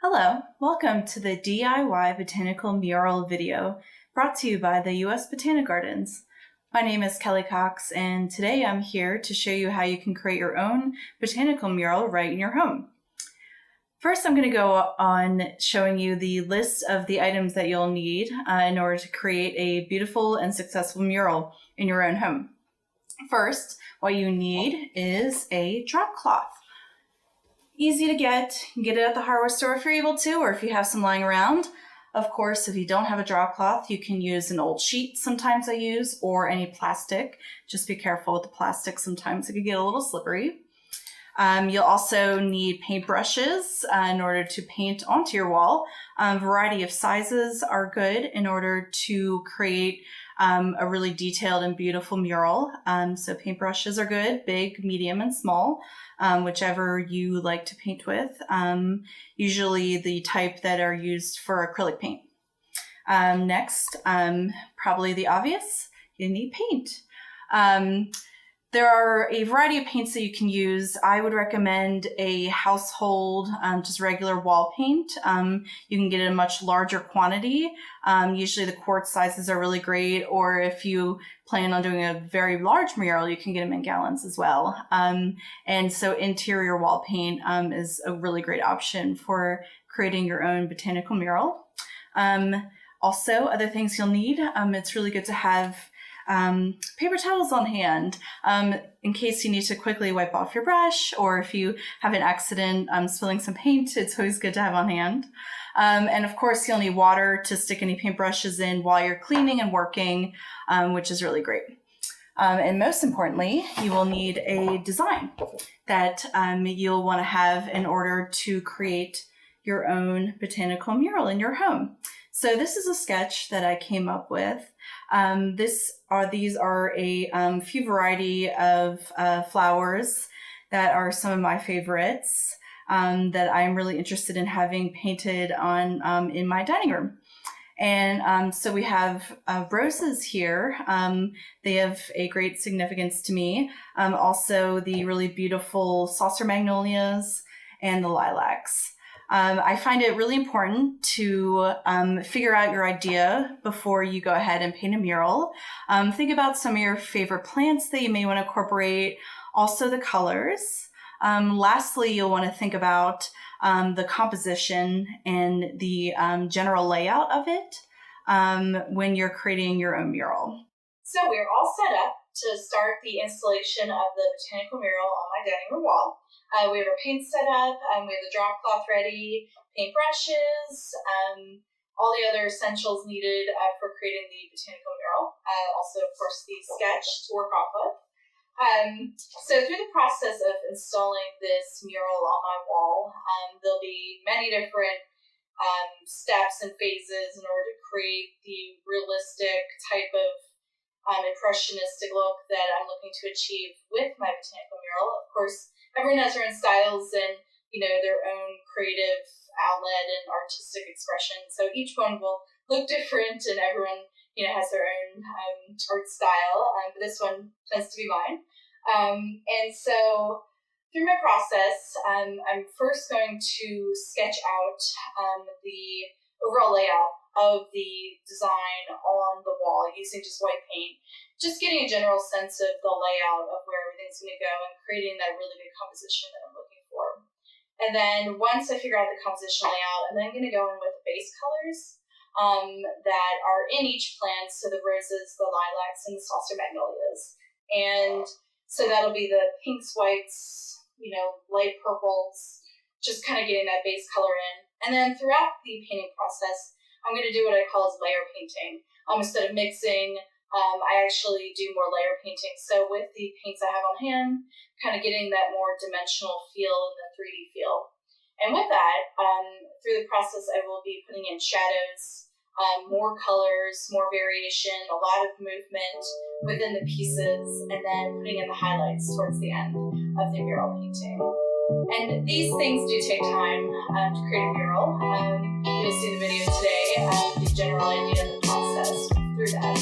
Hello, welcome to the DIY Botanical Mural video brought to you by the U.S. Botanic Gardens. My name is Kellie Cox, and today I'm here to show you how you can create your own botanical mural right in your home. First, I'm going to go on showing you the list of the items that you'll need in order to create a beautiful and successful mural in your own home. First, what you need is a drop cloth. Easy to get. You can get it at the hardware store if you're able to, or if you have some lying around. Of course, if you don't have a drop cloth, you can use an old sheet, sometimes I use, or any plastic. Just be careful with the plastic. Sometimes it can get a little slippery. You'll also need paintbrushes in order to paint onto your wall. A variety of sizes are good in order to create a really detailed and beautiful mural. So paintbrushes are good, big, medium, and small, whichever you like to paint with. Usually the type that are used for acrylic paint. Next, probably the obvious, you need paint. There are a variety of paints that you can use. I would recommend a household, just regular wall paint. You can get a much larger quantity. Usually the quart sizes are really great, or if you plan on doing a very large mural, you can get them in gallons as well. And so interior wall paint is a really great option for creating your own botanical mural. Also, other things you'll need, it's really good to have paper towels on hand in case you need to quickly wipe off your brush, or if you have an accident spilling some paint, it's always good to have on hand. And of course, you'll need water to stick any paintbrushes in while you're cleaning and working, which is really great. And most importantly, you will need a design that you'll want to have in order to create your own botanical mural in your home. So this is a sketch that I came up with. These are a few variety of flowers that are some of my favorites that I'm really interested in having painted on in my dining room. And so we have roses here. They have a great significance to me. Also the really beautiful saucer magnolias and the lilacs. I find it really important to figure out your idea before you go ahead and paint a mural. Think about some of your favorite plants that you may want to incorporate, also the colors. Lastly, you'll want to think about the composition and the general layout of it when you're creating your own mural. So we're all set up to start the installation of the botanical mural on my dining room wall. We have our paint set up, we have the drop cloth ready, paint brushes, all the other essentials needed for creating the botanical mural. Also, of course, the sketch to work off of. So through the process of installing this mural on my wall, there'll be many different steps and phases in order to create the realistic type of impressionistic look that I'm looking to achieve with my botanical mural. Of course, everyone has their own styles and, their own creative outlet and artistic expression. So each one will look different, and everyone, has their own art style. But this one tends to be mine. And so through my process, I'm first going to sketch out the overall layout of the design on the wall using just white paint, just getting a general sense of the layout of where everything's going to go and creating that really good composition that I'm looking for. And then once I figure out the composition layout, I'm then going to go in with the base colors that are in each plant, so the roses, the lilacs, and the saucer magnolias. And so that'll be the pinks, whites, light purples, just kind of getting that base color in. And then throughout the painting process, I'm going to do what I call as layer painting. Instead of mixing, I actually do more layer painting. So with the paints I have on hand, kind of getting that more dimensional feel and the 3D feel. And with that, through the process, I will be putting in shadows, more colors, more variation, a lot of movement within the pieces, and then putting in the highlights towards the end of the mural painting. And these things do take time to create a mural. You'll see the video today, the general idea of the process through that.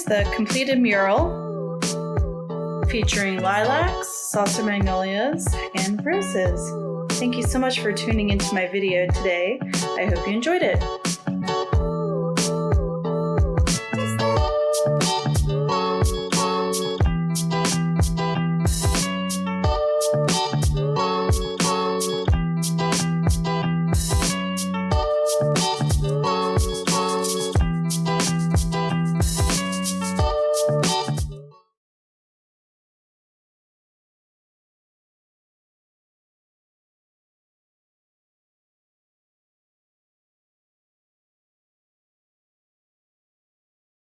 the completed mural featuring lilacs, saucer magnolias, and roses. Thank you so much for tuning into my video today. I hope you enjoyed it.